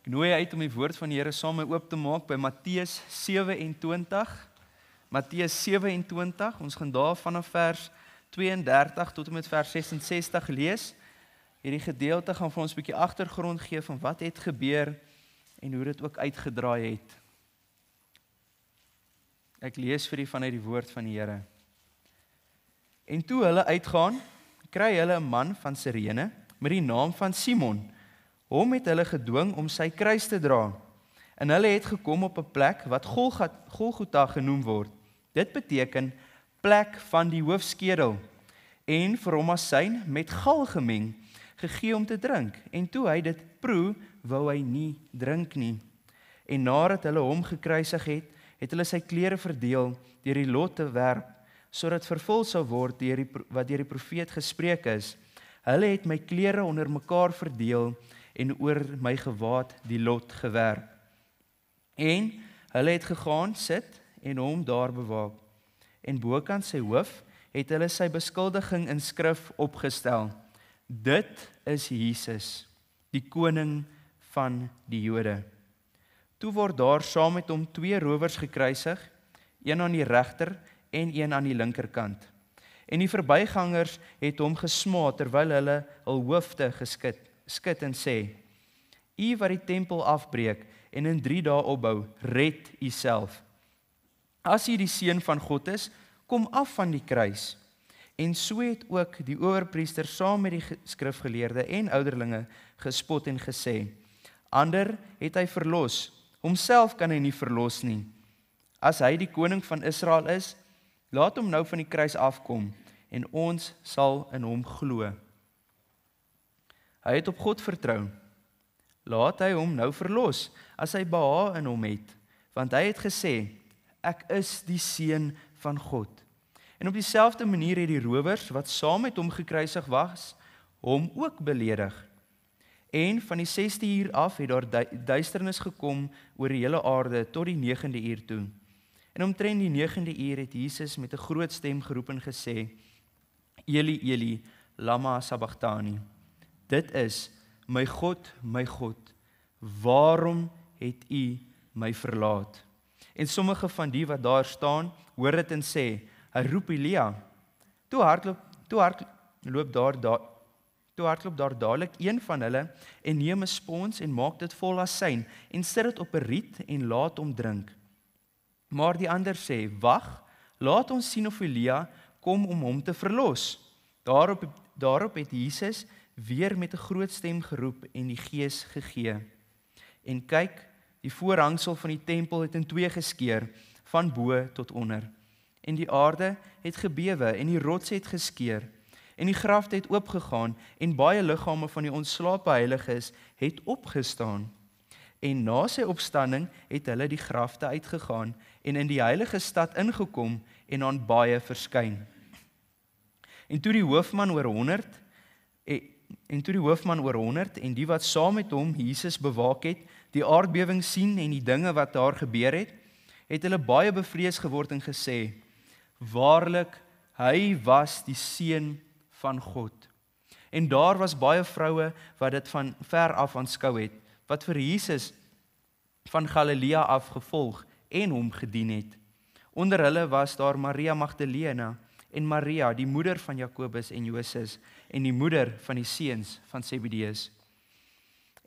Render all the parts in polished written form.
Ek nooi uit om die woord van die Here saam met my oop te maak by Matteus 27. Matteus 27, ons gaan daar vanaf vers 32 tot en met vers 66 lees. Hierdie gedeelte gaan vir ons 'n bietjie agtergrond gee van wat het gebeur en hoe dit ook uitgedraai het. Ek lees vir u vanuit die woord van die Here. En toe hulle uitgaan, kry hulle 'n man van Sirene met die naam van Simon. Hom het hulle gedwing om sy kruis te dra. En hulle het gekom op 'n plek wat Golgotha genoem word. Dit beteken plek van die hoofskedel. En vir hom asyn met gal gemeng, gegee om te drink. En toe hy dit proe, wou hy nie drink nie. En nadat hulle hom gekruisig het, het hulle sy klere verdeel deur die lot te werp, sodat vervul sou word wat deur die profeet gespreek is. Hulle het my klere onder mekaar verdeel en oor my gewaad die lot gewerp. En hulle het gegaan sit en hom daar bewaak. En bokant sy hoof het hulle sy beskuldiging in skrif opgestel. Dit is Jesus, die koning van die Jode. Toe word daar saam met hom 2 rowers gekruisig, een aan die regter en een aan die linkerkant. En die verbygangers het hom gesmaad terwyl hulle hul hoofde skud en sê: U wat die tempel afbreek en in 3 dae opbou, red u self. As u die seun van God is, kom af van die kruis. En so het ook die owerpriester saam met die skrifgeleerde en ouderlinge gespot en gesê: Ander het hy verlos, homself kan hy nie verlos nie. As hy die koning van Israel is, laat hom nou van die kruis afkom en ons sal in hom glo. Hy het op God vertrou. Laat hy hom nou verlos as hy behaag in hom het, want hy het gesê: Ek is die seun van God. En op dieselfde manier het die rowers wat saam met hom gekruisig was, hom ook beledig. En van die 6de uur af het daar duisternis gekom oor die hele aarde tot die 9de uur toe. En omtrent die 9de uur het Jesus met 'n groot stem geroep en gesê: Eli, Eli, lama sabachthani. Dit is: my God, waarom het u my verlaat? En sommige van die wat daar staan, hoor dit en sê: hy roep Elia. Toe hardloop daar dadelik een van hulle en neem 'n spons en maak dit vol asyn en sit dit op 'n riet en laat hom drink. Maar die ander sê: wag, laat ons sien of Elia kom om hom te verlos. Daarop het Jesus weer met 'n groot stem geroep en die Gees gegee. En kyk, die voorhangsel van die tempel het in 2 geskeur, van bo tot onder. En die aarde het gebewe en die rots het geskeur. En die grafte het oopgegaan en baie liggame van die ontslape heiliges het opgestaan. En na sy opstanding het hulle die grafte uitgegaan en in die heilige stad ingekom en aan baie verskyn. En toe die hoofman oor 100 en die wat saam met hom Jesus bewaak het, die aardbewing sien en die dinge wat daar gebeur het hulle baie bevrees geword en gesê: Waarlik, hy was die seun van God. En daar was baie vroue wat dit van ver af aanskou het, wat vir Jesus van Galilea af gevolg en hom gedien het. Onder hulle was daar Maria Magdalena en Maria, die moeder van Jakobus en Joses, en die moeder van die seuns van Zebedeus.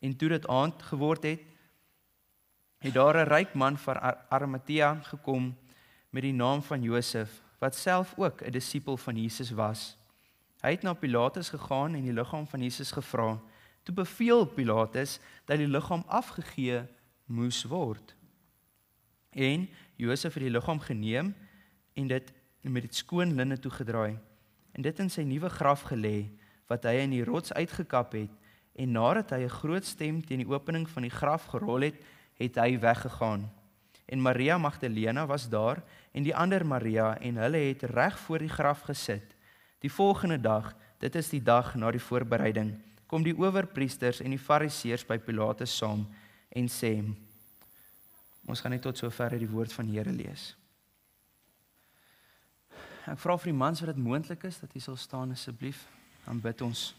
En toe dit aand geword het daar 'n ryk man van Arimatea gekom met die naam van Josef, wat self ook 'n disipel van Jesus was. Hy het na Pilatus gegaan en die liggaam van Jesus gevra. Toe beveel Pilatus dat die liggaam afgegee moes word. En Josef het die liggaam geneem en dit met dit skoon linne toegedraai en dit in sy nuwe graf gelê, wat hy in die rots uitgekap het. En nadat hy 'n groot stem teen die opening van die graf gerol het hy weggegaan. En Maria Magdalena was daar en die ander Maria en hulle het reg voor die graf gesit. Die volgende dag, dit is die dag na die voorbereiding, kom die owerpriesters en die fariseërs by Pilatus saam en sê: ons gaan net tot sover die woord van die Here lees. Ek vra vir die mans wat dit moontlik is, dat jy sal staan asseblief, dan bid ons.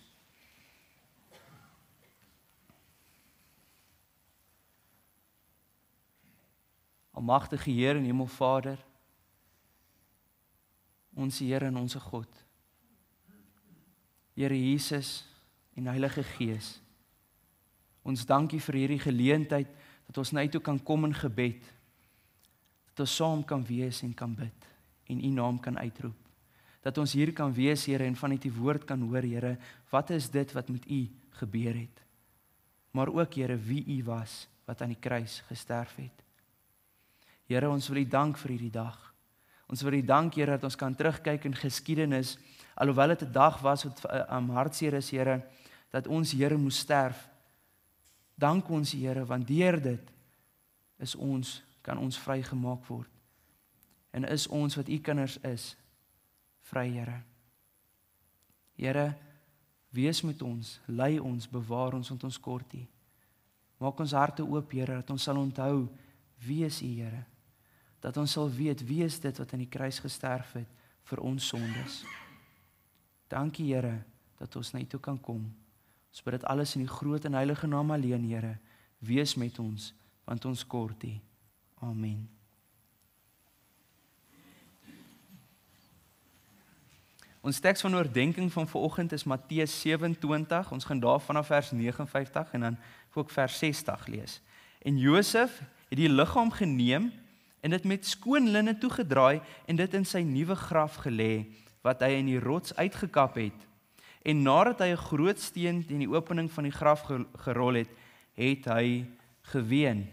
Almagtige Here en Hemelvader, ons Here en ons God, Here Jesus en Heilige Gees, ons dankie vir hierdie geleentheid, dat ons na U toe kan kom in gebed, dat ons saam kan wees en kan bid, en U naam kan uitroep, dat ons hier kan wees, Here, en vanuit die woord kan hoor, Here, wat is dit wat met U gebeur het, maar ook, Here, wie U was, wat aan die kruis gesterf het. Here, ons wil U dank vir hierdie dag. Ons wil U dank, Here, dat ons kan terugkyk in geskiedenis, alhoewel dit 'n dag was wat hartseer is, Here, dat ons Here moes sterf. Dank ons, Here, want deur dit kan ons vrygemaak word. En is ons wat U kinders is, vry, Here. Here, wees met ons, lei ons, bewaar ons, want ons kort U. Maak ons harte oop, Here, dat ons sal onthou wie is U, Here. Dat ons sal weet wie is dit wat aan die kruis gesterf het vir ons sondes. Dankie, Here, dat ons na U toe kan kom. Ons bid dit alles in die groot en heilige naam alleen, Here. Wees met ons, want ons kort U. Amen. Ons teks van oordenking van vanoggend is Matteus 27. Ons gaan daar vanaf vers 59 en dan ook vers 60 lees. En Josef het die liggaam geneem en dit met skoon linne toegedraai en dit in sy nuwe graf gelê wat hy in die rots uitgekap het. En nadat hy 'n groot steen teen die opening van die graf gerol het, het hy geween.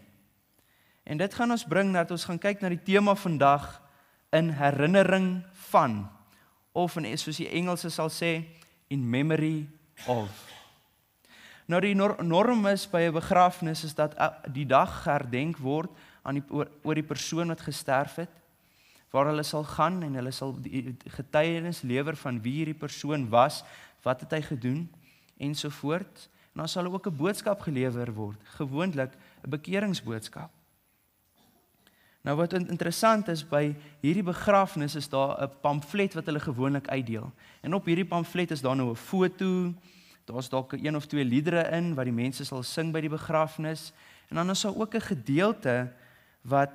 En dit gaan ons bring dat ons gaan kyk na die tema vandag in herinnering van, of in soos die Engelse sal sê, in memory of. Nou die norm is by 'n begrafnis is dat die dag herdenk word oor die persoon wat gesterf het, waar hulle sal gaan en hulle sal die getuienis lewer van wie hierdie persoon was, wat het hy gedoen, ensovoort. En dan sal ook 'n boodskap gelewer word, gewoonlik 'n bekeringsboodskap. Nou wat interessant is, by hierdie begrafnis is daar 'n pamflet wat hulle gewoonlik uitdeel. En op hierdie pamflet is daar nou 'n foto, daar's dalk 1 of 2 liedere in, wat die mense sal sing by die begrafnis, en dan is daar ook 'n gedeelte wat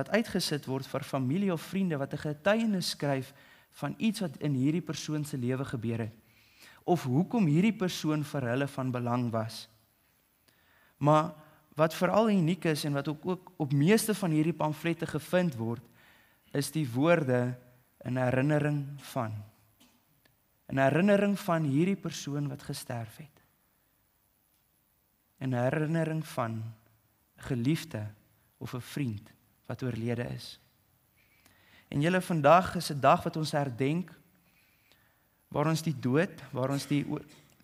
uitgesit word vir familie of vriende, wat 'n getuienis skryf van iets wat in hierdie persoon se lewe gebeur het, of hoekom hierdie persoon vir hulle van belang was. Maar wat veral uniek is, en wat ook op meeste van hierdie pamflette gevind word, is die woorde in herinnering van. In herinnering van hierdie persoon wat gesterf het. In herinnering van 'n geliefde of 'n vriend wat oorlede is. En julle, vandag is 'n dag wat ons herdenk, waar ons die dood,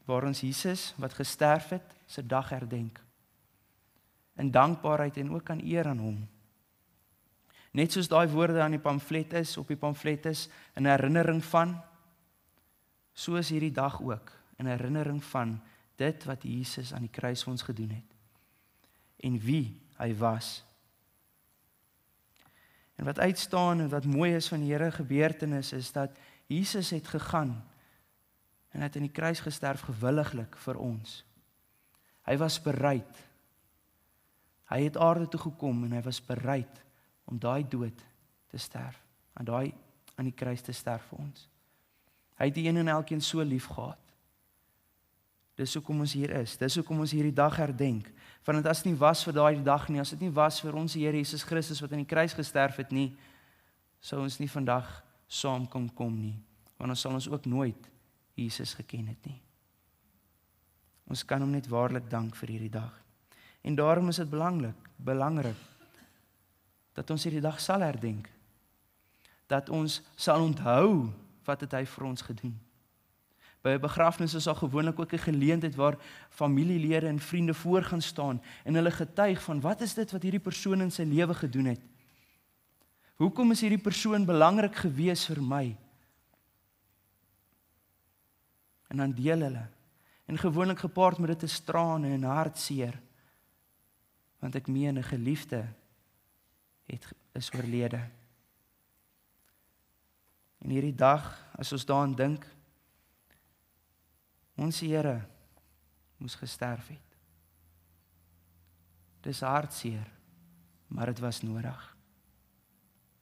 waar ons Jesus wat gesterf het, se dag herdenk. In dankbaarheid en ook aan eer aan hom. Net soos daai woorde aan die pamflet is, op die pamflet is, in herinnering van, so is hierdie dag ook, in herinnering van dit wat Jesus aan die kruis vir ons gedoen het. En wie hy was. En wat uitstaan en wat mooi is van die Here gebeurtenis is dat Jesus het gegaan en het aan die kruis gesterf gewilliglik vir ons. Hy was bereid. Hy het aarde toe gekom en hy was bereid om daai dood te sterf, aan die kruis te sterf vir ons. Hy het die een en elkeen so lief gehad. Dis hoekom ons hier is, dis hoekom ons hierdie dag herdenk. Want as dit nie was vir daai dag nie, as dit nie was vir ons Here Jesus Christus wat aan die kruis gesterf het nie, sou ons nie vandag saam kon kom nie, want ons sal ons ook nooit Jesus geken het nie. Ons kan hom net waarlik dank vir hierdie dag. En daarom is dit belangrik dat ons hierdie dag sal herdenk. Dat ons sal onthou wat het hy vir ons gedoen. By 'n begrafnis is daar gewoonlik ook 'n geleentheid waar familielede en vriende voor gaan staan en hulle getuig van wat is dit wat hierdie persoon in sy lewe gedoen het. Hoekom is hierdie persoon belangrik gewees vir my? En dan deel hulle. En gewoonlik gepaard met dit is trane en hartseer. Want ek meen 'n geliefde is oorlede. En hierdie dag, as ons daaraan dink, ons Here moes gesterf het. Dis hartseer. maar dit was nodig.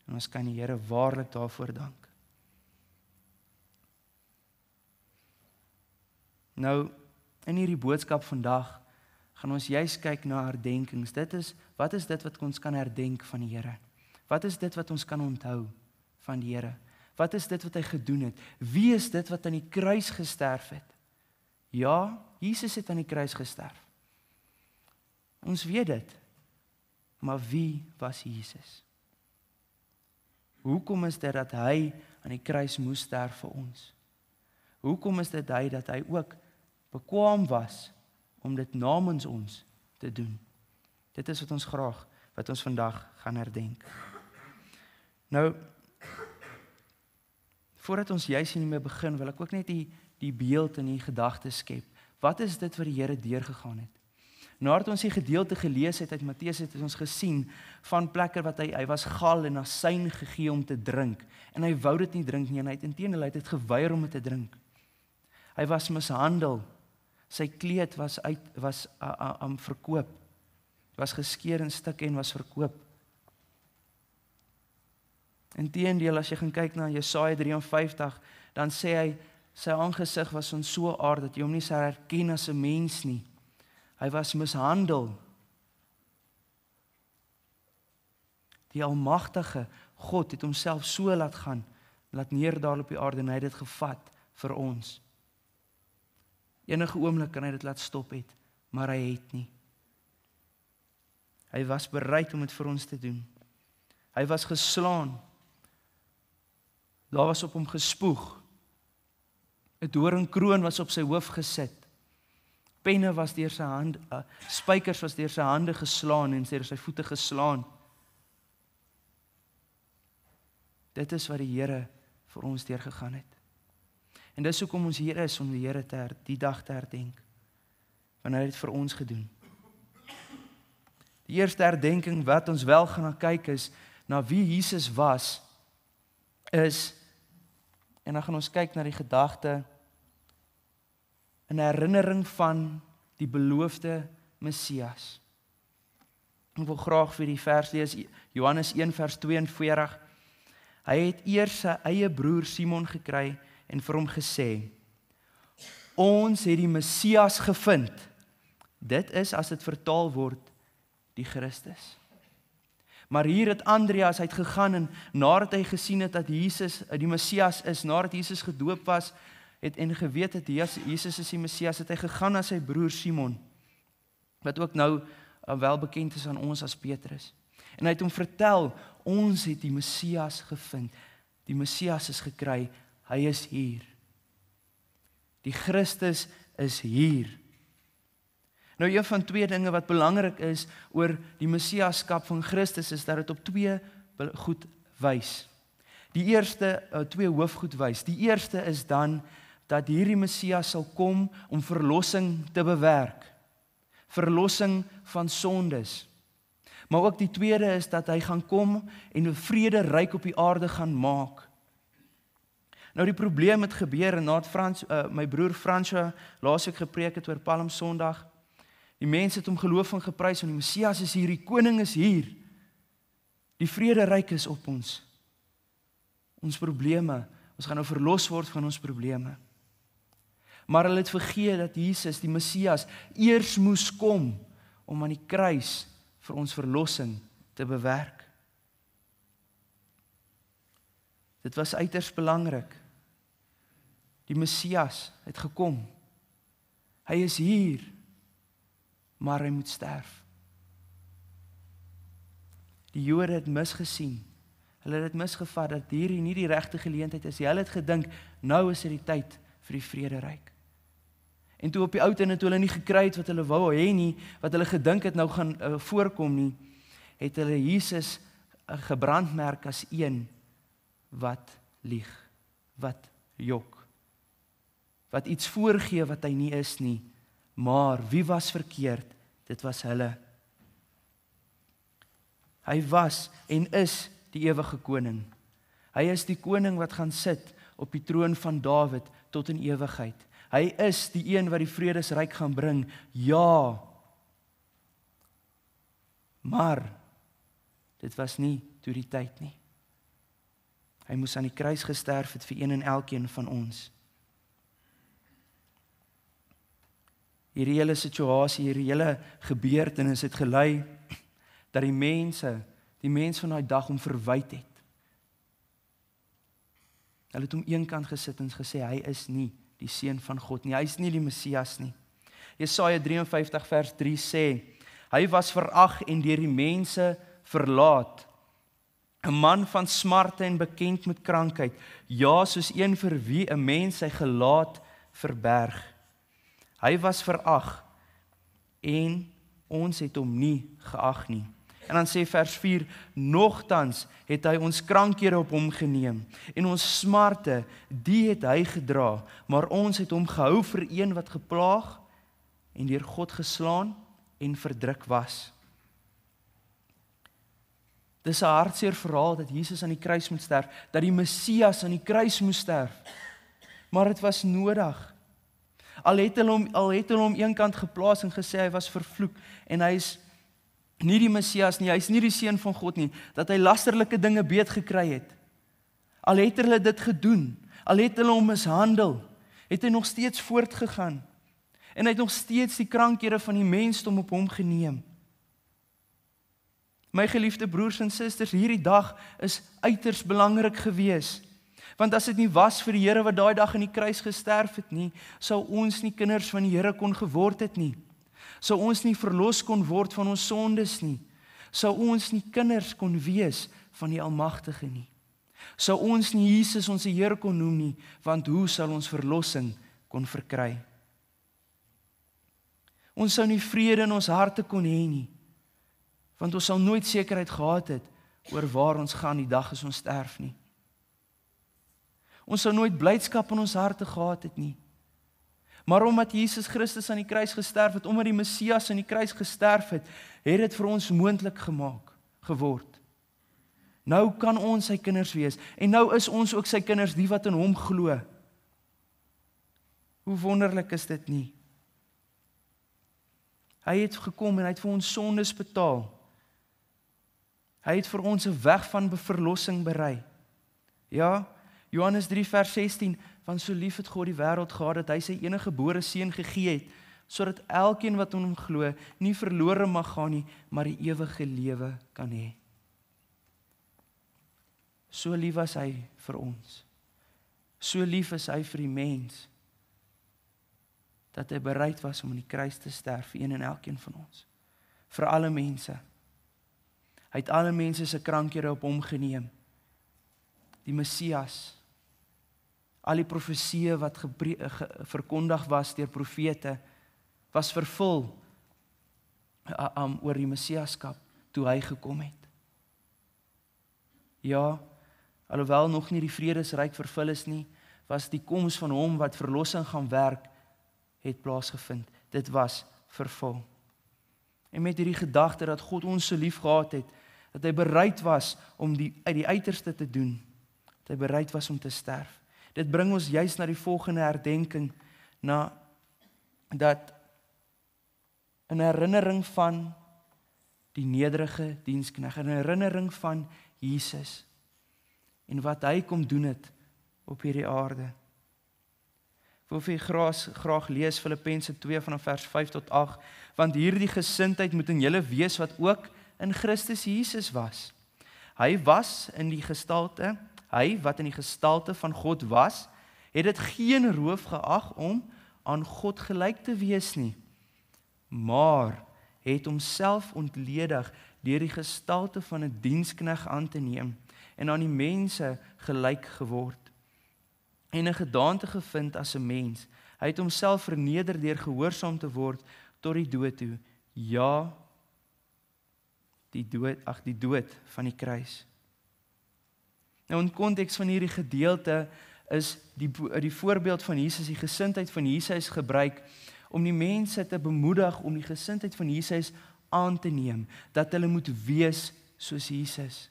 En ons kan die Here waarlik daarvoor dank. Nou, in hierdie boodskap vandag, gaan ons juist kyk na herdenkings. Wat is dit wat ons kan herdenk van die Here? Wat is dit wat ons kan onthou van die Here? Wat is dit wat hy gedoen het? Wie is dit wat aan die kruis gesterf het? Ja, Jesus het aan die kruis gesterf. Ons weet dit. Maar wie was Jesus? Hoekom is dit dat hy aan die kruis moes sterf vir ons? Hoekom is dit dat hy ook bekwaam was om dit namens ons te doen? Dit is wat ons vandag gaan herdenk. Nou, voordat ons juist hiermee begin, wil ek ook net die beeld en die gedagte skep. Wat is dit wat die Here deurgegaan het? Nadat ons die gedeelte gelees het uit Matteus, het ons gesien van plekke wat hy was gal en asyn gegee om te drink. En hy wou dit nie drink nie, en hy het inteendeel het geweier om dit te drink. Hy was mishandel. Sy kleed was verkoop. Was geskeur in stukke en was verkoop. Inteendeel, as jy gaan kyk na Jesaja 53, dan sê hy, sy aangesig was van so aard, dat jy hom nie sou herken as 'n mens nie. Hy was mishandel. Die almagtige God het homself so laat neerdaal op die aarde, en hy het dit gevat vir ons. Enige oomblik kan hy dit laat stop het, maar hy het nie. Hy was bereid om dit vir ons te doen. Hy was geslaan. Daar was op hom gespoeg. 'n doringkroon was op sy hoof gesit. Penne was deur sy hand, spykers was deur sy hande geslaan en deur sy voete geslaan. Dit is wat die Here vir ons deurgegaan het. En dis hoekom ons hier is, om die Here die dag te herdenk. Want hy het vir ons gedoen. Die eerste herdenking wat ons wel gaan kyk is, na wie Jesus was, en dan gaan ons kyk na die gedagte, in herinnering van die beloofde Messias. Ek wil graag vir die vers lees, Johannes 1 vers 42. Hy het eers sy eie broer Simon gekry en vir hom gesê, ons het die Messias gevind. Dit is, as dit vertaal word, die Christus. Maar hier het Andreas uitgegaan en nadat hy gesien het dat Jesus die Messias is, nadat Jesus gedoop was, en geweet het Jesus is die Messias, het hy gegaan na sy broer Simon, wat ook nou wel bekend is aan ons as Petrus. En hy het hom vertel, ons het die Messias gevind. Die Messias is gekry, hy is hier. Die Christus is hier. Nou, een van twee dinge wat belangrik is oor die Messiaskap van Christus, is dat dit op twee goed wys. Die eerste, twee hoofgoed wys. Die eerste is dan, dat hierdie Messias sal kom om verlossing te bewerk. Verlossing van sondes. Maar ook die tweede is dat hy gaan kom en 'n vrederyk op die aarde gaan maak. Nou die probleem het gebeur, en nadat my broer François laasweek gepreek het oor Palm Sondag, die mense het hom geloof en geprys, want die Messias is hier, die koning is hier. Die vrederyk is op ons. Ons probleme, ons gaan nou verlos word van ons probleme. Maar hulle het vergeet dat Jesus, die Messias, eers moes kom om aan die kruis vir ons verlossing te bewerk. Dit was uiters belangrik. Die Messias het gekom. Hy is hier, maar hy moet sterf. Die Jode het misgesien. Hulle het dit misgevat dat hierdie nie die regte geleentheid is. Hulle het gedink, nou is dit die tyd vir die vrederyk. En toe op die ou tyd, toe hulle nie gekry het wat hulle wou hê nie, wat hulle gedink het nou gaan voorkom nie, het hulle Jesus gebrandmerk as een wat lieg, wat jok, wat iets voorgee wat hy nie is nie. Maar wie was verkeerd? Dit was hulle. Hy was en is die ewige koning. Hy is die koning wat gaan sit op die troon van Dawid tot in ewigheid. Hy is die een wat die vredesryk gaan bring. Ja. Maar dit was nie toe die tyd nie. Hy moes aan die kruis gesterf het vir een en elkeen van ons. Hierdie hele situasie, hierdie hele gebeurtenis het gelei dat die mens van daai dag hom verwyd het. Hulle het hom eenkant gesit en gesê, hy is nie die seun van God nie, hy is nie die Messias nie. Jesaja 53 vers 3 sê, hy was verag en deur die mense verlaat. 'n man van smarte en bekend met krankheid, ja, soos een vir wie 'n mens sy gelaat verberg. Hy was verag en ons het hom nie geag nie. En dan sê vers 4, nogtans het hy ons krankhede op hom geneem en ons smarte, die het hy gedra, maar ons het hom gehou vir een wat geplaag en deur God geslaan en verdruk was. Dis 'n hartseer verhaal dat Jesus aan die kruis moet sterf, dat die Messias aan die kruis moes sterf. Maar dit was nodig. Al het hulle hom eenkant geplaas en gesê hy was vervloek en hy is nie die Messias nie, hy is nie die seun van God nie, dat hy lasterlike dinge beet gekry het. Al het hulle dit gedoen, al het hulle hom mishandel, het hy nog steeds voortgegaan. En hy het nog steeds die krankhede van die mensdom op hom geneem. My geliefde broers en susters, hierdie dag is uiters belangrik gewees. Want as dit nie was vir die Here wat daai dag aan die kruis gesterf het nie, sou ons nie kinders van die Here kon geword het nie. Sou ons nie verlos kon word van ons sondes nie. Sou ons nie kinders kon wees van die Almagtige nie. Sou ons nie Jesus ons Here kon noem nie, want hoe sal ons verlossing kon verkry? Ons sou nie vrede in ons harte kon hê nie, want ons sal nooit sekerheid gehad het oor waar ons gaan die dag as ons sterf nie. Ons sou nooit blydskap in ons harte gehad het nie. Maar omdat Jesus Christus aan die kruis gesterf het, omdat die Messias aan die kruis gesterf het, het dit vir ons moontlik geword. Nou kan ons sy kinders wees, en nou is ons ook sy kinders, die wat in hom glo. Hoe wonderlik is dit nie? Hy het gekom en hy het vir ons sondes betaal. Hy het vir ons 'n weg van verlossing berei. Ja, Johannes 3 vers 16, want so lief het God die wêreld gehad, dat hy sy enige gebore seun gegee het, sodat elkeen wat in hom glo, nie verlore mag gaan nie, maar die ewige lewe kan hê. So lief was hy vir ons. So lief is hy vir die mens, dat hy bereid was om aan die kruis te sterf vir een en elkeen van ons. Vir alle mense. Hy het alle mense se krankhede op hom geneem. Die Messias, al die profesieë wat verkondig was deur profete, was vervul oor die Messiaskap toe hy gekom het. Ja, alhoewel nog nie die vredesryk vervul is nie, was die koms van hom wat verlossing gaan werk, het plaasgevind. Dit was vervul. En met hierdie gedagte dat God ons so lief gehad het, dat hy bereid was om uit die uiterste te doen, dat hy bereid was om te sterf. Dit bring ons juist na die volgende herdenking, na dat in herinnering van die nederige diensknegt, in herinnering van Jesus en wat hy kom doen het op hierdie aarde. Ek wil vir julle graag lees Filippense 2 vanaf vers 5 tot 8, want hierdie gesindheid moet in julle wees wat ook in Christus Jesus was. Hy wat in die gestalte van God was, het dit geen roof geag om aan God gelyk te wees nie, maar het homself ontledig deur die gestalte van 'n diensknegt aan te neem en aan die mense gelyk geword. En 'n gedaante gevind as 'n mens. Hy het homself verneder deur gehoorsaam te word tot die dood toe. Ja, die dood van die kruis. Nou in konteks van hierdie gedeelte is die voorbeeld van Jesus, die gesindheid van Jesus gebruik om die mense te bemoedig om die gesindheid van Jesus aan te neem, dat hulle moet wees soos Jesus.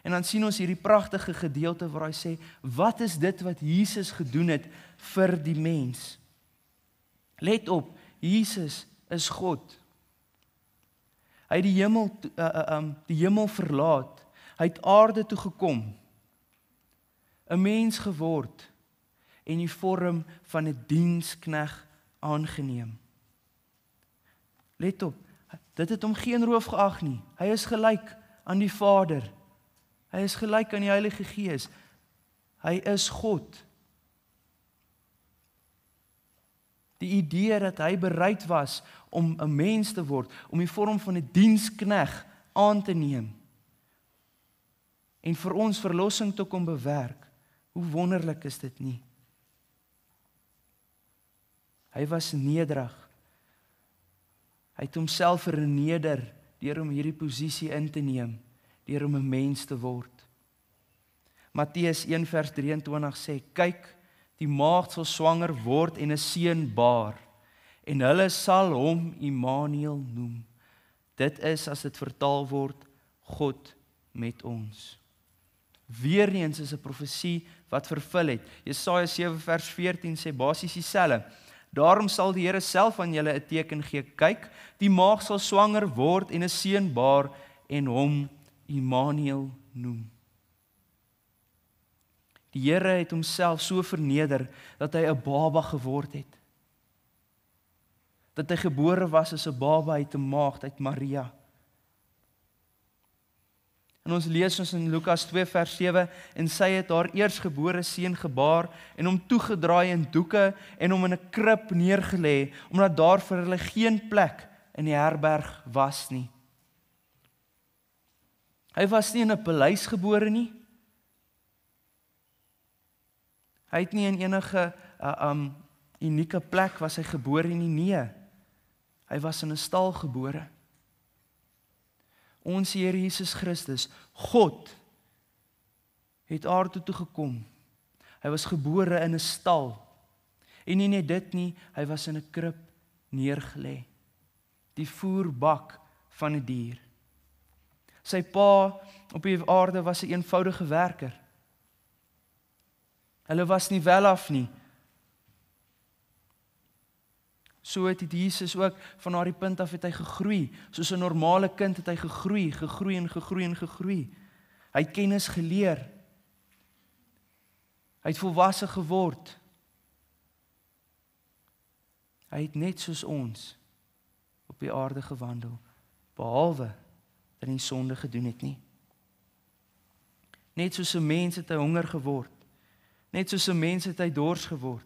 En dan sien ons hierdie pragtige gedeelte waar hy sê, wat is dit wat Jesus gedoen het vir die mens? Let op, Jesus is God. Hy het die hemel verlaat. Hy het aarde toe gekom. 'n mens geword en die vorm van 'n dienskneg aangeneem. Let op, dit het hom geen roof geag nie. Hy is gelyk aan die Vader. Hy is gelyk aan die Heilige Gees. Hy is God. Die idee dat hy bereid was om 'n mens te word, om die vorm van 'n dienskneg aan te neem en vir ons verlossing te kom bewerk. Hoe wonderlik is dit nie? Hy was nederig. Hy het homself verneder deur om hierdie posisie in te neem, deur om 'n mens te word. Matteus 1 vers 23 sê, kyk, die maagd sal swanger word en 'n seun baar, en hulle sal hom Immanuel noem. Dit is, as dit vertaal word, God met ons. Weereens is 'n profesie wat vervul het. Jesaja 7 vers 14 sê basies dieselfde. Daarom sal die Here self aan julle 'n teken gee. Kyk, die maagd sal swanger word en 'n seun baar en hom Immanuel noem. Die Here het homself so verneder dat hy 'n baba geword het. Dat hy gebore was as 'n baba uit 'n maagd, uit Maria. En ons lees ons in Lukas 2 vers 7, en sy het haar eersgebore seun gebaar en hom toegedraai in doeke en hom in 'n krib neergelê, omdat daar vir hulle geen plek in die herberg was nie. Hy was nie in 'n paleis gebore nie. Hy het nie in enige unieke plek was hy gebore nie, nee. Hy was in 'n stal gebore. Ons Here Jesus Christus, God, het aarde toe gekom. Hy was gebore in 'n stal. En nie net dit nie, hy was in 'n krib neergelê. Die voerbak van 'n dier. Sy pa op die aarde was 'n eenvoudige werker. Hulle was nie welaf nie. So het Jesus ook van daardie punt af het hy gegroei. Soos 'n normale kind het hy gegroei en gegroei. Hy het kennis geleer. Hy het volwasse geword. Hy het net soos ons op die aarde gewandel, behalwe dat hy sonde gedoen het nie. Net soos 'n mens het hy honger geword. Net soos 'n mens het hy dors geword.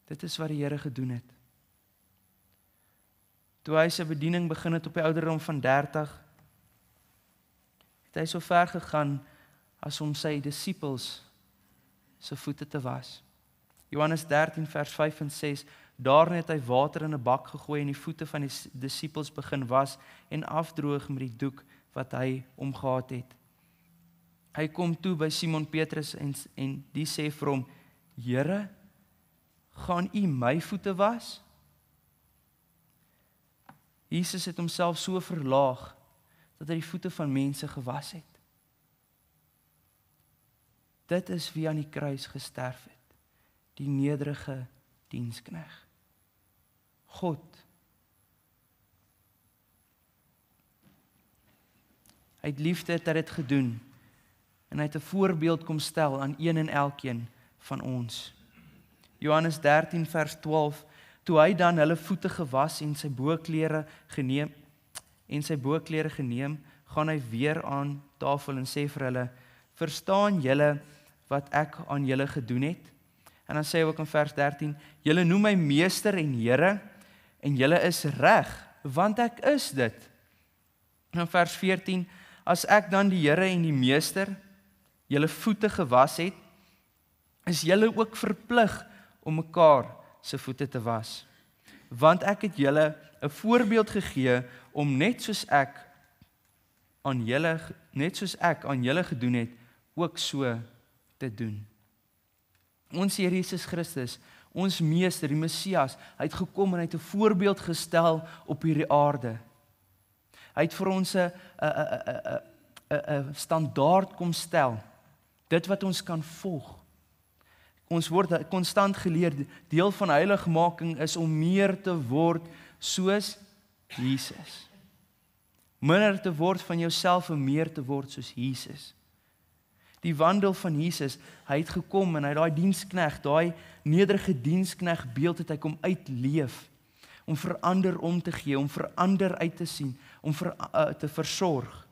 Dit is wat die Here gedoen het. Toe hy sy bediening begin het op die ouderdom van 30, het hy so ver gegaan as om sy disippels se voete te was. Johannes 13 vers 5 en 6, daarna het hy water in 'n bak gegooi en die voete van die disippels begin was en afdroog met die doek wat hy omgehad het. Hy kom toe by Simon Petrus en die sê vir hom, Here, gaan U my voete was? Jesus het homself so verlaag dat hy die voete van mense gewas het. Dit is wie aan die kruis gesterf het, die nederige dienskneg. God. Hy het liefde het hy dit gedoen en hy het 'n voorbeeld kom stel aan een en elkeen van ons. Johannes 13 vers 12, toe hy dan hulle voete gewas en sy boklere geneem, gaan hy weer aan tafel en sê vir hulle, verstaan julle wat ek aan julle gedoen het? En dan sê hy ook in vers 13, julle noem my meester en Here, en julle is reg, want ek is dit. En in vers 14, as ek dan die Here en die meester, julle voete gewas het, is julle ook verplig om mekaar se voete te was. Want ek het julle 'n voorbeeld gegee om net soos ek aan julle gedoen het, ook so te doen. Ons Here Jesus Christus, ons meester, die Messias, hy het gekom en hy het 'n voorbeeld gestel op hierdie aarde. Hy het vir ons 'n standaard kom stel, dit wat ons kan volg. Ons word konstant geleer, deel van heiligmaking is om meer te word soos Jesus. Minder te word van jouself en meer te word soos Jesus. Die wandel van Jesus, hy het gekom en hy het daai dienskneg, daai nederige dienskneg beeld het hy kom uitleef, om vir ander om te gee, om vir ander uit te sien, om te versorg.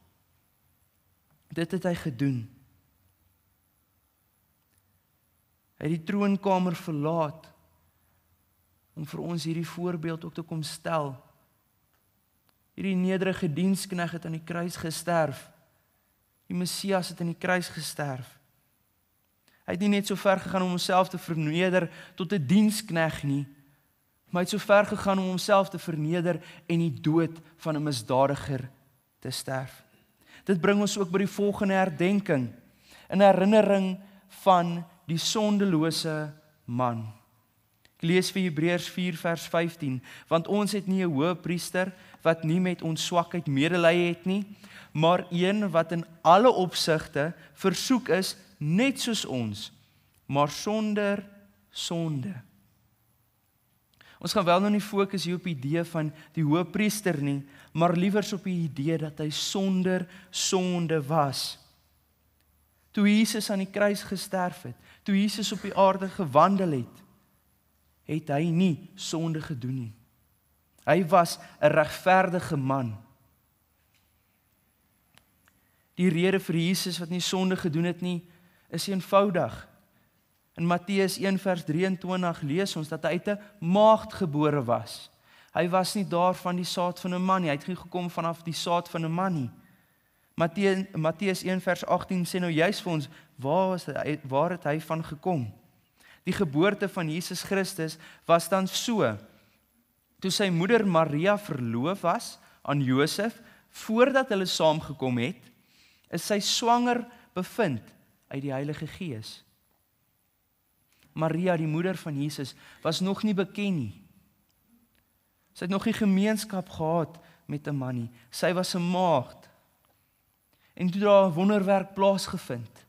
Dit het hy gedoen. Hy het die troonkamer verlaat, om vir ons hierdie voorbeeld ook te kom stel. Hierdie nederige dienskneg het aan die kruis gesterf. Die Messias het aan die kruis gesterf. Hy het nie net so ver gegaan om homself te verneder tot 'n dienskneg nie, maar hy het so ver gegaan om homself te verneder en die dood van 'n misdadiger te sterf. Dit bring ons ook by die volgende herdenking, in herinnering van die sondelose man. Ek lees vir Hebreërs 4 vers 15, want ons het nie 'n hoëpriester wat nie met ons swakheid medelee het nie, maar een wat in alle opsigte versoek is, net soos ons, maar sonder sonde. Ons gaan wel nou nie fokus hier op die idee van die hoëpriester nie, maar liewers op die idee dat hy sonder sonde was. Toe Jesus aan die kruis gesterf het, toe Jesus op die aarde gewandel het hy nie sonde gedoen nie. Hy was 'n regverdige man. Die rede vir Jesus wat nie sonde gedoen het nie, is eenvoudig. In Matteus 1 vers 23 lees ons dat hy uit 'n maagd gebore was. Hy was nie daar van die saad van 'n man nie, hy het nie gekom vanaf die saad van 'n man nie. Matteus 1 vers 18 sê nou juist vir ons, waar het hy van gekom? Die geboorte van Jesus Christus was dan so, toe sy moeder Maria verloof was aan Josef, voordat hulle saamgekom het, is sy swanger bevind uit die Heilige Gees. Maria, die moeder van Jesus, was nog nie bekend nie. Sy het nog nie gemeenskap gehad met 'n man nie. Sy was 'n maagd. En toe daar 'n wonderwerk plaasgevind.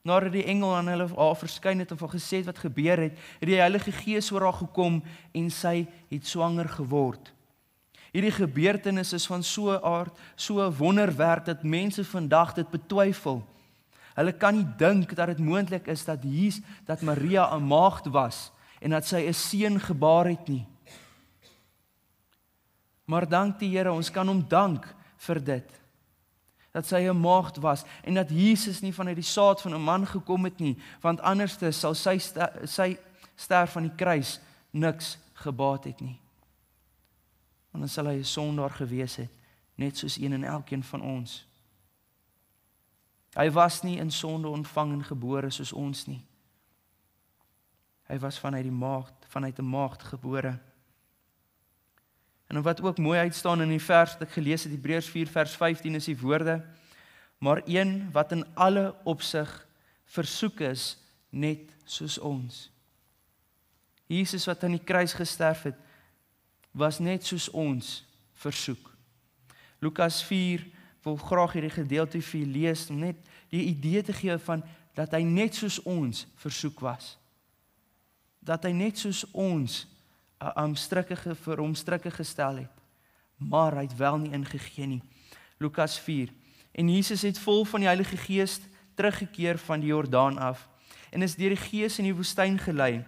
Nadat die engel aan haar verskyn het en van gesê het wat gebeur het die Heilige Gees oor haar gekom en sy het swanger geword. Hierdie gebeurtenis is van so 'n aard, so 'n wonderwerk dat mense vandag dit betwyfel. Hulle kan nie dink dat dit moontlik is dat Maria 'n maagd was en dat sy 'n seun gebaar het nie. Maar dank die Here, ons kan hom dank vir dit. Dat sy 'n maagd was en dat Jesus nie vanuit die saad van 'n man gekom het nie, want anders sal sy sterf aan die kruis niks gebaat het nie. Want dan sal hy 'n sondaar gewees het, net soos een en elkeen van ons. Hy was nie in sonde ontvang en gebore soos ons nie. Hy was vanuit 'n maagd gebore. En wat ook mooi uitstaan in die vers wat ek gelees het, Hebreërs 4 vers 15 is die woorde, maar een wat in alle opsig versoek is, net soos ons. Jesus wat aan die kruis gesterf het, was net soos ons versoek. Lukas 4 wil graag hierdie gedeelte vir u lees, om net die idee te gee van dat hy net soos ons versoek was. Dat hy net soos ons vir hom strikke gestel het, maar hy het wel nie ingegee nie. Lukas 4. En Jesus het vol van die Heilige Gees teruggekeer van die Jordaan af en is deur die Gees in die woestyn gelei,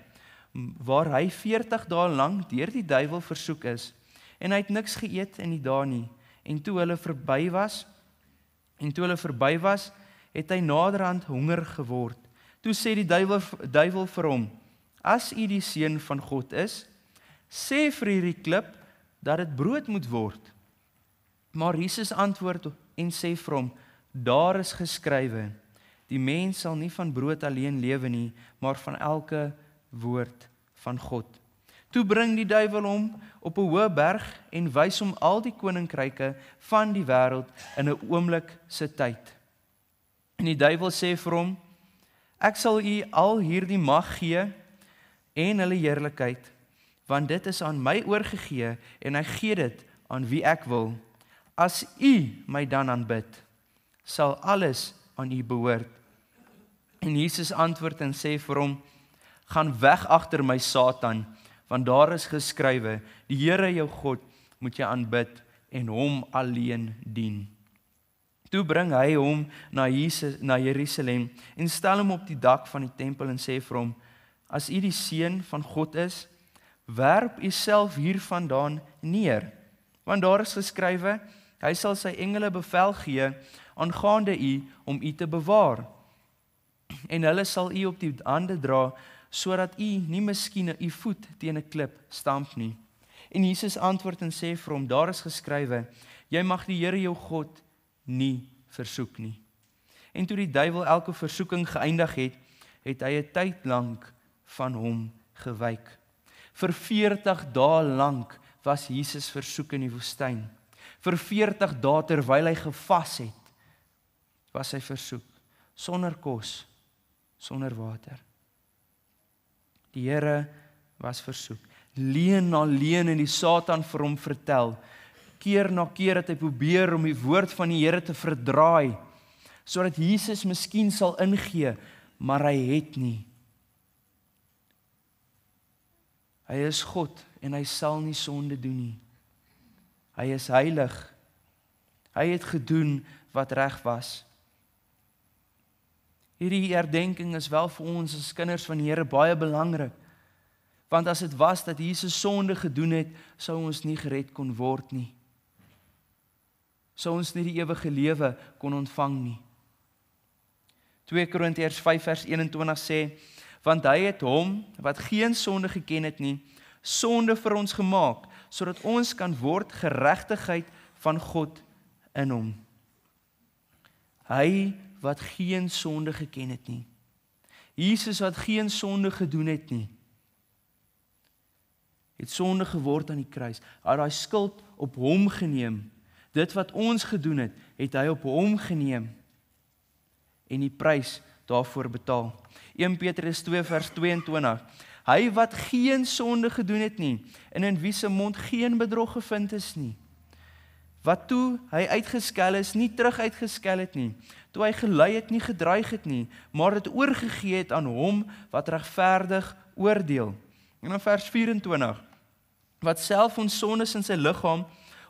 waar hy 40 dae lank deur die duiwel versoek is, en hy het niks geëet in die dae nie. En toe hulle verby was, het hy naderhand honger geword. Toe sê die duiwel vir hom, as u die seun van God is, sê vir hierdie klip dat dit brood moet word. Maar Jesus antwoord en sê vir hom, daar is geskrywe, die mens sal nie van brood alleen lewe nie, maar van elke woord van God. Toe bring die duiwel hom op 'n hoë berg en wys hom al die koninkryke van die wêreld in 'n oomblik se tyd. En die duiwel sê vir hom, ek sal u al hierdie mag gee en hulle heerlikheid, want dit is aan my oorgegee en ek gee dit aan wie ek wil. As u my dan aanbid, sal alles aan u behoort. En Jesus antwoord en sê vir hom, gaan weg agter my Satan, want daar is geskrywe, die Here jou God moet jy aanbid en hom alleen dien. Toe bring hy hom na Jerusalem en stel hom op die dak van die tempel en sê vir hom, as u die seun van God is, werp u self hiervandaan neer, want daar is geskrywe, hy sal sy engele bevel gee aangaande u om u te bewaar, en hulle sal u op die hande dra, sodat u nie miskien u voet teen 'n klip stamp nie. En Jesus antwoord en sê vir hom, daar is geskrywe, jy mag die Here jou God nie versoek nie. En toe die duiwel elke versoeking geëindig het, het hy 'n tyd lank van hom gewyk. Vir 40 dae lank was Jesus versoek in die woestyn. Vir 40 dae terwyl hy gevas het, was hy versoek, sonder kos, sonder water. Die Here was versoek. Leen na leen en die Satan vir hom vertel. Keer na keer het hy probeer om die woord van die Here te verdraai, sodat Jesus miskien sal ingee, maar hy het nie. Hy is God en hy sal nie sonde doen nie. Hy is heilig. Hy het gedoen wat reg was. Hierdie herdenking is wel vir ons as kinders van die Here baie belangrik. Want as dit was dat Jesus sonde gedoen het, sou ons nie gered kon word nie. Sou ons nie die ewige lewe kon ontvang nie. 2 Korintiërs 5 vers 21 sê, want hy het hom, wat geen sonde geken het nie, sonde vir ons gemaak, sodat ons kan word geregtigheid van God in hom. Hy wat geen sonde geken het nie. Jesus wat geen sonde gedoen het nie, het sonde geword aan die kruis. Hy het daai skuld op hom geneem. Dit wat ons gedoen het, het hy op hom geneem en die prys daarvoor betaal. 1 Petrus 2 vers 22. Hy wat geen sonde gedoen het nie, en in wie se mond geen bedrog gevind is nie. Wat toe hy uitgeskel is, nie terug uitgeskel het nie. Toe hy gelei het, nie gedreig het nie, maar dit oorgegee het aan hom wat regverdig oordeel. En dan vers 24. Wat self ons sondes in sy liggaam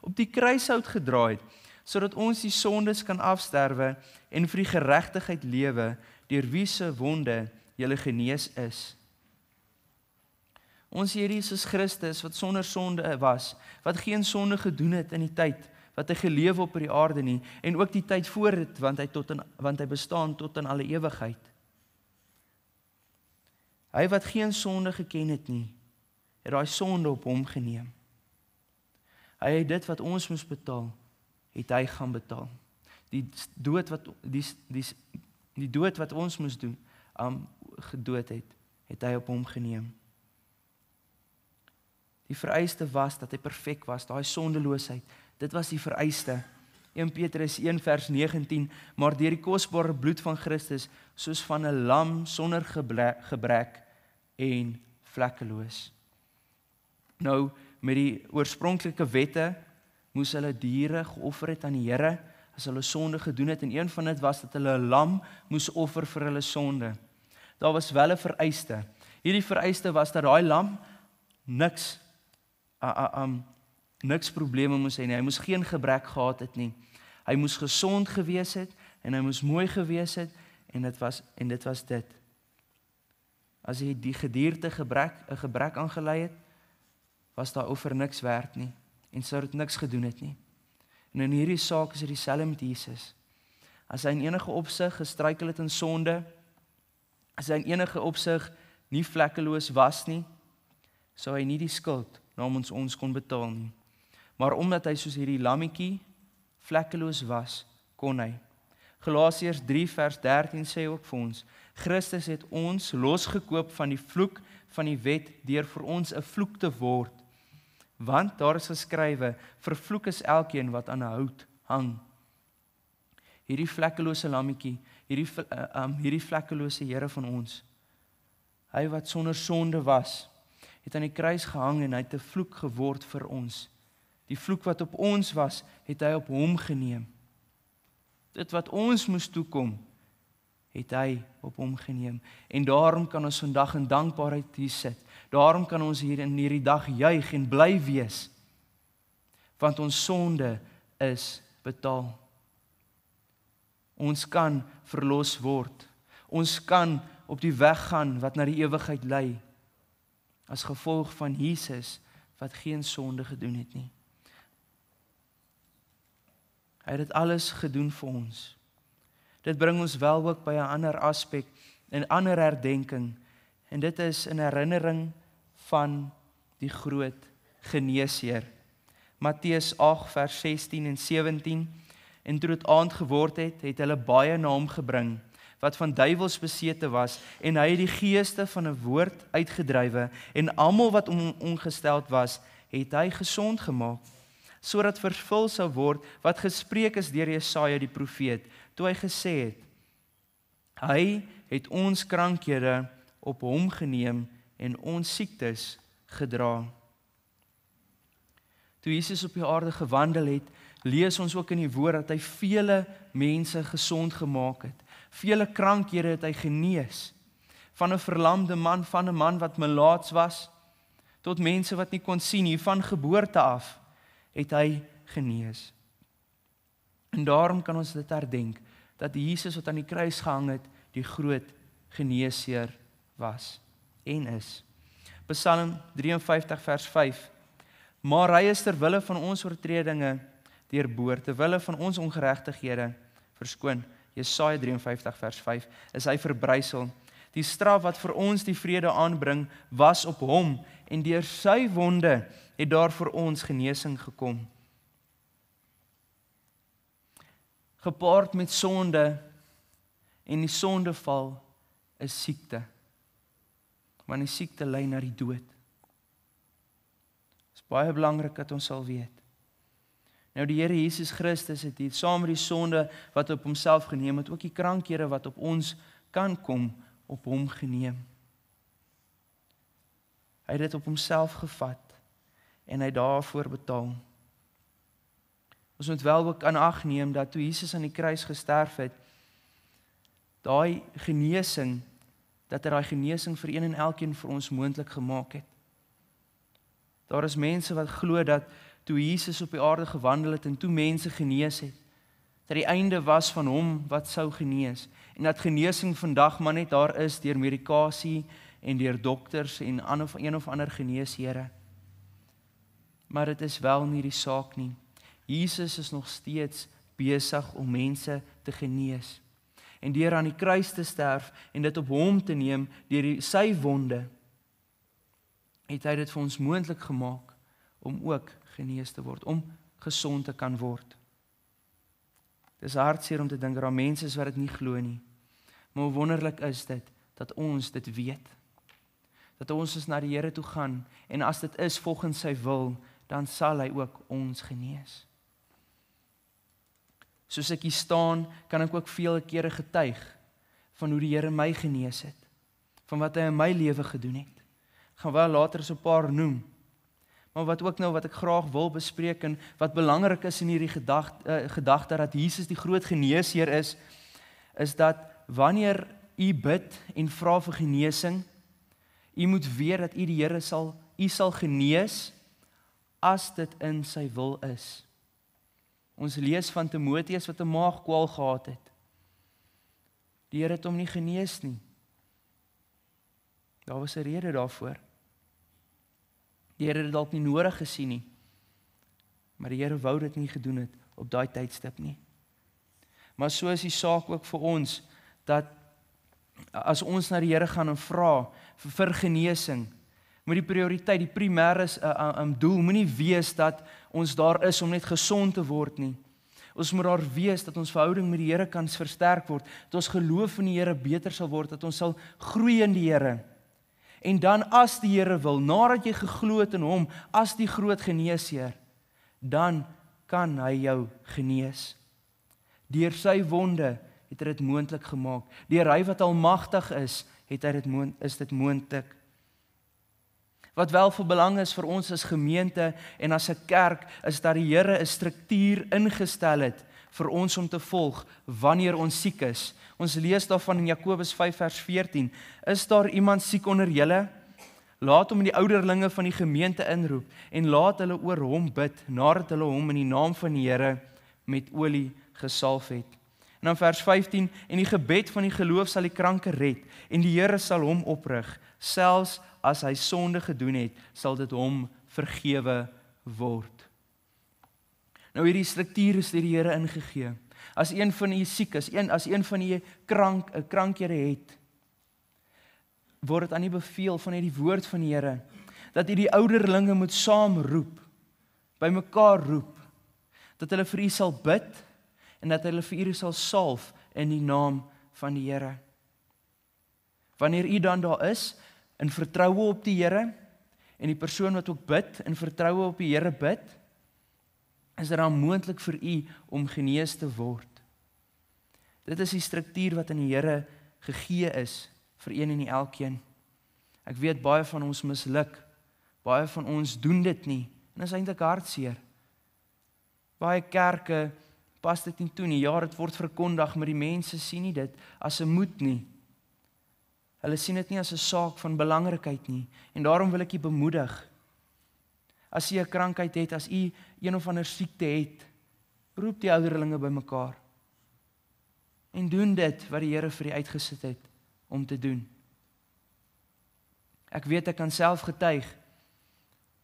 op die kruishout gedra het, sodat ons die sondes kan afsterwe en vir die geregtigheid lewe, deur wie se wonde julle genees is. Ons Here Jesus Christus, wat sonder sonde was, wat geen sonde gedoen het in die tyd, wat hy geleef op die aarde nie, en ook die tyd voor dit, want hy bestaan tot in alle ewigheid. Hy wat geen sonde geken het nie, het daai sonde op hom geneem. Hy het dit wat ons moes betaal, het hy gaan betaal. Die dood wat ons moes doen, gedood het hy op hom geneem. Die vereiste was dat hy perfek was, daai sondeloosheid, dit was die vereiste. 1 Petrus 1 vers 19, maar deur die kosbare bloed van Christus, soos van 'n lam sonder gebrek en vlekkeloos. Nou, met die oorspronklike wette, moes hulle diere geoffer het aan die Here, as hulle sonde gedoen het, en een van dit was dat hulle 'n lam moes offer vir hulle sonde. Daar was wel 'n vereiste. Hierdie vereiste was dat daai lam niks probleme moes hê nie. Hy moes geen gebrek gehad het nie. Hy moes gesond gewees het en hy moes mooi gewees het en dit was dit. As hy die gedierte 'n gebrek aangelei het, was daar offer niks werd nie en sou dit niks gedoen het nie. En in hierdie saak is dit dieselfde met Jesus. As hy in enige opsig gestruikel het in sonde, as hy in enige opsig nie vlekkeloos was nie, sou hy nie die skuld namens ons kon betaal nie. Maar omdat hy soos hierdie lammetjie vlekkeloos was, kon hy. Galasiërs 3 vers 13 sê ook vir ons, Christus het ons losgekoop van die vloek van die wet deur vir ons 'n vloek te word. Want daar is geskrywe, vervloek is elkeen wat aan 'n hout hang. Hierdie vlekkelose lammetjie, hierdie vlekkelose Here van ons, hy wat sonder sonde was, het aan die kruis gehang en hy het 'n vloek geword vir ons. Die vloek wat op ons was, het hy op hom geneem. Dit wat ons moes toekom, het hy op hom geneem. En daarom kan ons vandag in dankbaarheid hier sit. Daarom kan ons hier in hierdie dag juig en bly wees, want ons sonde is betaal. Ons kan verlos word. Ons kan op die weg gaan wat na die ewigheid lei, as gevolg van Jesus wat geen sonde gedoen het nie. Hy het dit alles gedoen vir ons. Dit bring ons wel ook by 'n ander aspek, 'n ander herdenking, en dit is in herinnering van die groot geneesheer. Matteus 8 vers 16 en 17, en toe dit aand geword het, het hulle baie na hom gebring, wat van duiwels besete was, en hy het die geeste van 'n woord uitgedrywe, en almal wat ongesteld was, het hy gesond gemaak, sodat vervul sou word wat gespreek is deur Jesaja die profeet, toe hy gesê het, hy het ons krankhede op hom geneem en ons siektes gedra. Toe Jesus op die aarde gewandel het, lees ons ook in die woord dat hy vele mense gesond gemaak het. Vele krankhede het hy genees. Van 'n verlamde man, van 'n man wat melaats was, tot mense wat nie kon sien nie, van geboorte af, het hy genees. En daarom kan ons dit herdenk, dat Jesus wat aan die kruis gehang het, die groot geneesheer was en is. Psalm 53 vers 5. Maar hy is ter wille van ons oortredinge deurboor, ter wille van ons ongeregtighede verskoon. Jesaja 53 vers 5, is hy verbrysel. Die straf wat vir ons die vrede aanbring, was op hom, en deur sy wonde het daar vir ons genesing gekom. Gepaard met sonde en die sondeval is siekte. Want die siekte lei na die dood. Dit is baie belangrik dat ons sal weet. Nou die Here Jesus Christus het hier saam met die sonde wat op homself geneem het, ook die krankhede wat op ons kan kom, op hom geneem. Hy het dit op homself gevat en hy daarvoor betaal. Ons moet wel ook aan ag neem dat toe Jesus aan die kruis gesterf het, daai genesing, dat hy daai genesing vir een en elkeen vir ons moontlik gemaak het. Daar is mense wat glo dat toe Jesus op die aarde gewandel het en toe mense genees het, dat die einde was van hom wat sou genees, en dat genesing vandag maar net daar is deur medikasie en deur dokters en een of ander geneeshere. Maar dit is wel nie die saak nie. Jesus is nog steeds besig om mense te genees. En deur aan die kruis te sterf en dit op hom te neem, deur sy wonde, het hy dit vir ons moontlik gemaak om ook genees te word, om gesond te kan word. Dit is hartseer om te dink dat daar mense is wat dit nie glo nie. Maar hoe wonderlik is dit, dat ons dit weet. Dat ons is na die Here toe gaan, en as dit is volgens sy wil, dan sal hy ook ons genees. Soos ek hier staan, kan ek ook vele kere getuig van hoe die Here my genees het, van wat hy in my lewe gedoen het. Ek gaan wel later so 'n paar noem, maar wat ek graag wil bespreek en wat belangrik is in hierdie gedagte dat Jesus die groot geneesheer is dat wanneer u bid en vra vir genesing, u moet weet dat u die Here sal genees as dit in sy wil is. Ons lees van Timoteus wat 'n maagkwaal gehad het. Die Here het hom nie genees nie. Daar was 'n rede daarvoor. Die Here het dit dalk nie nodig gesien nie, maar die Here wou dit nie gedoen het op daai tydstip nie. Maar so is die saak ook vir ons, dat as ons na die Here gaan en vra vir genesing, moet die prioriteit, die primêre doel, moenie wees dat ons daar is om net gesond te word nie. Ons moet daar wees dat ons verhouding met die Here kan versterk word, dat ons geloof in die Here beter sal word, dat ons sal groei in die Here. En dan as die Here wil, nadat jy geglo het in hom, as die groot geneesheer, dan kan hy jou genees. Deur sy wonde het hy dit moontlik gemaak. Deur hy wat almagtig is dit moontlik. Wat wel van belang is vir ons as gemeente en as 'n kerk, is dat die Here 'n struktuur ingestel het vir ons om te volg wanneer ons siek is. Ons lees daarvan in Jakobus 5 vers 14. Is daar iemand siek onder julle? Laat hom die ouderlinge van die gemeente inroep en laat hulle oor hom bid, nadat hulle hom in die naam van die Here met olie gesalf het. En dan vers 15, en die gebed van die geloof sal die kranke red, en die Here sal hom oprig, selfs as hy sonde gedoen het, sal dit hom vergewe word. Nou hierdie struktuur is deur die Here ingegee. As een van u siek is, as een van u krankhede het, word dit aan u beveel van die woord van die Here, dat u die ouderlinge moet saamroep, by mekaar roep, dat hulle vir u sal bid, en dat hulle vir u sal salf in die naam van die Here. Wanneer u dan daar is, in vertroue op die Here, en die persoon wat ook bid, in vertroue op die Here bid, is dit dan moontlik vir u om genees te word. Dit is die struktuur wat aan die Here gegee is, vir een en elkeen. Ek weet baie van ons misluk, baie van ons doen dit nie, en dit is eintlik hartseer. Baie kerke pas dit nie toe nie, ja, dit word verkondig, maar die mense sien nie dit as 'n moed nie. Hulle sien dit nie as 'n saak van belangrikheid nie, en daarom wil ek u bemoedig. As u 'n krankheid het, as u een of ander siekte het, roep die ouderlinge bymekaar. En doen dit wat die Here vir u uitgesit het om te doen. Ek weet ek kan self getuig.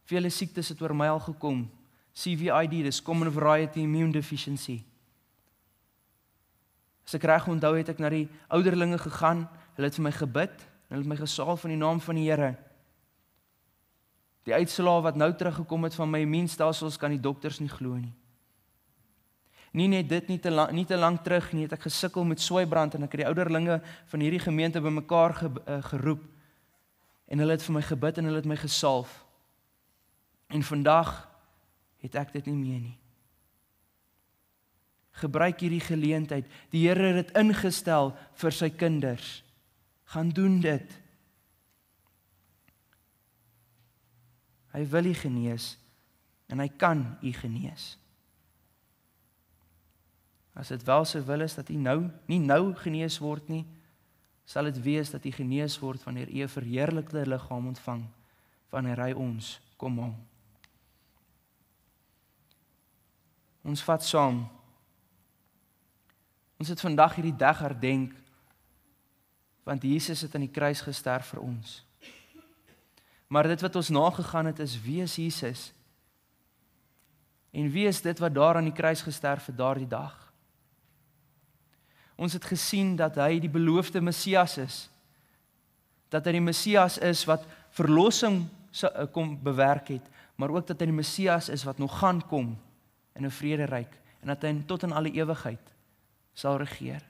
Vele siektes het oor my al gekom. CVID, dis Common Variety Immune Deficiency. As ek reg onthou het ek na die ouderlinge gegaan, hulle het vir my gebid, hulle het my gesalf in die naam van die Here. Die uitslae wat nou teruggekom het van my immuunstelsels kan die dokters nie glo nie. Nie net dit, nie te lang terug nie, het ek gesukkel met swaaibbrand en ek het die ouderlinge van hierdie gemeente bymekaar geroep. En hulle het vir my gebid en hulle het my gesalf. En vandag het ek dit nie meer nie. Gebruik hierdie geleentheid. Die Here het dit ingestel vir sy kinders. Gaan doen dit. Hy wil u genees en hy kan u genees. As dit wel sy wil is dat u nie nou genees word nie, sal dit wees dat u genees word wanneer u 'n verheerlikte liggaam ontvang, wanneer hy ons kom haal. Ons vat saam. Ons het vandag hierdie dag herdenk, want Jesus het aan die kruis gesterf vir ons. Maar dit wat ons nagegaan het is, wie is Jesus? En wie is dit wat daar aan die kruis gesterf het daardie dag? Ons het gesien dat hy die beloofde Messias is. Dat hy die Messias is wat verlossing kom bewerk het, maar ook dat hy die Messias is wat nog gaan kom in 'n vrederyk en dat hy tot in alle ewigheid sal regeer.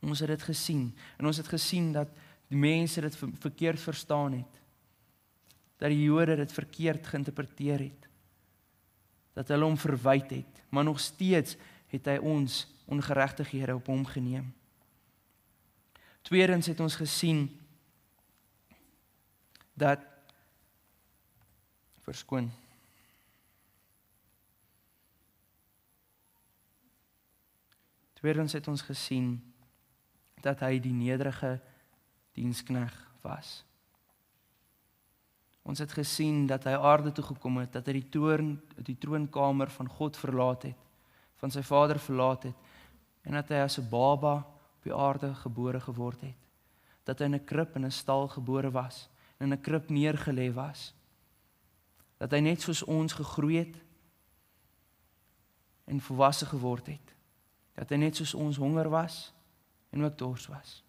Ons het dit gesien en ons het gesien dat die mense dit verkeerd verstaan het. Dat die Jode dit verkeerd geïnterpreteer het. Dat hulle hom verwyd het, maar nog steeds het hy ons ongeregtighede op hom geneem. Tweedens het ons gesien dat Tweedens het ons gesien dat hy die nederige dienskneg was. Ons het gesien dat hy aarde toe gekom het, dat hy die troonkamer van God verlaat het, van sy Vader verlaat het, en dat hy as 'n baba op die aarde gebore geword het. Dat hy in 'n krib in 'n stal gebore was, en in 'n krib neergelê was. Dat hy net soos ons gegroei het, en volwasse geword het. Dat hy net soos ons honger was, en ook dors was.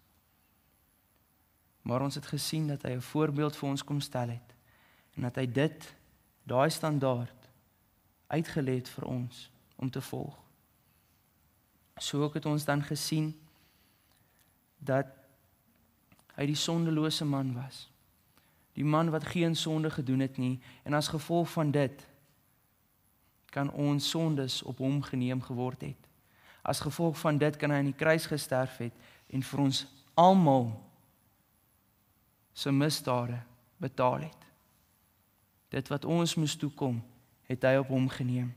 Maar ons het gesien dat hy 'n voorbeeld vir ons kom stel het, en dat hy daai standaard, uitgelê het vir ons, om te volg. So ook het ons dan gesien, dat hy die sondelose man was. Die man wat geen sonde gedoen het nie, en as gevolg van dit, kan ons sondes op hom geneem geword het. As gevolg van dit kan hy aan die kruis gesterf het, en vir ons almal sy misdade betaal het. Dit wat ons moes toekom, het hy op hom geneem.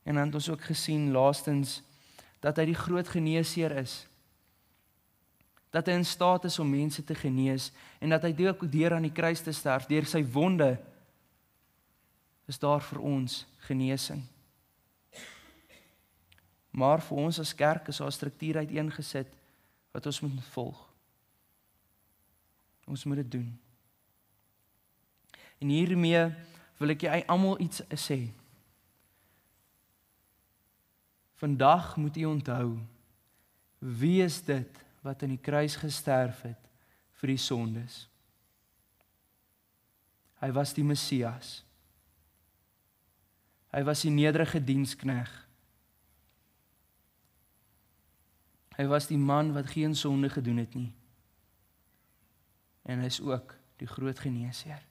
En dan het ons ook gesien laastens, dat hy die groot geneesheer is. Dat hy in staat is om mense te genees en dat hy deur aan die kruis te sterf, deur sy wonde is daar vir ons genesing. Maar vir ons as kerk is daar 'n struktuur uiteengesit wat ons moet volg. Ons moet dit doen. En hiermee wil ek jy almal iets sê. Vandag moet jy onthou, wie is dit wat aan die kruis gesterf het vir die sondes? Hy was die Messias. Hy was die nederige dienskneg. Hy was die man wat geen sonde gedoen het nie. En hy is ook die groot geneesheer.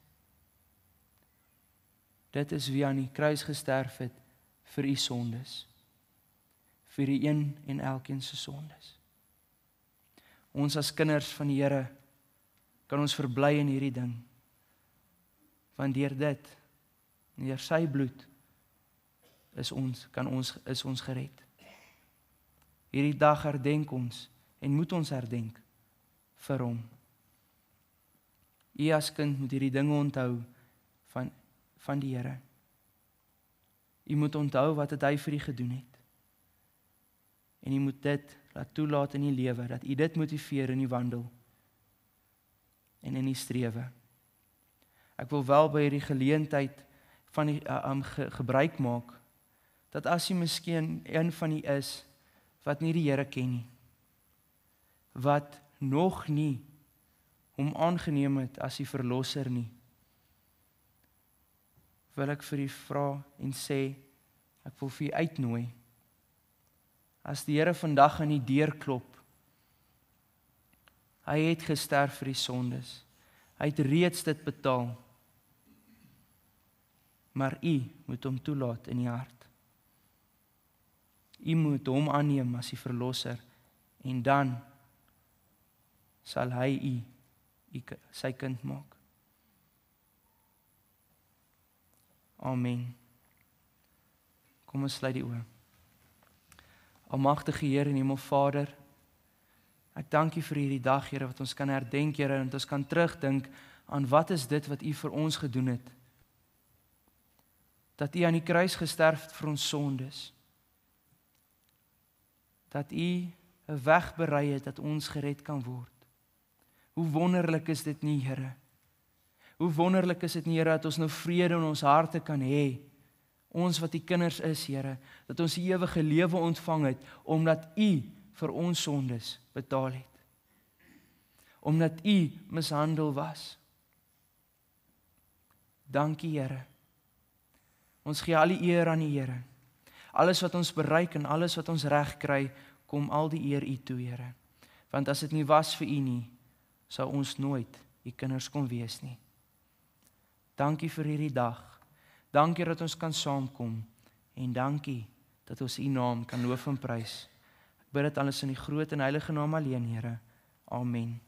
Dit is wie aan die kruis gesterf het vir u sondes. Vir die een en elkeen se sondes. Ons as kinders van die Here kan ons verbly in hierdie ding. Want deur dit, deur sy bloed, is ons gered. Hierdie dag herdenk ons en moet ons herdenk vir hom. U as kind moet hierdie dinge onthou van die Here. U moet onthou wat het hy vir u gedoen het. En u moet dit laat toelaat in die lewe, dat u dit motiveer in die wandel en in die strewe. Ek wil wel by hierdie geleentheid van die gebruik maak, dat as u miskien een van u is, wat nie die Here ken nie, wat nog nie hom aangeneem het as die verlosser nie, wil ek vir u vra en sê, ek wil vir u uitnooi, as die Here vandag aan die deur klop, hy het gesterf vir die sondes, hy het reeds dit betaal, maar u moet hom toelaat in die hart. U moet hom aanneem as die verlosser, en dan sal hy u sy kind maak. Amen. Kom ons sluit die oë. Almagtige Here en Hemelvader, ek dank U vir hierdie dag, Here, wat ons kan herdenk, Here, en ons kan terugdink aan wat is dit wat U vir ons gedoen het. Dat U aan die kruis gesterf het vir ons sondes. Dat U 'n weg berei het dat ons gered kan word. Hoe wonderlik is dit nie, Here? Hoe wonderlik is dit nie, Here, dat ons nou vrede in ons harte kan hê. Ons wat U kinders is, Here, dat ons die ewige lewe ontvang het, omdat U vir ons sondes betaal het. Omdat U mishandel was. Dankie, Here. Ons gee al die eer aan die Here. Alles wat ons bereik en alles wat ons reg kry, kom al die eer U toe, Here. Want as dit nie was vir U nie, sou ons nooit U kinders kon wees nie. Dankie vir hierdie dag. Dankie dat ons kan saamkom. En dankie dat ons U naam kan loof en prys. Ek bid dit alles in die groot en heilige naam alleen, Here. Amen.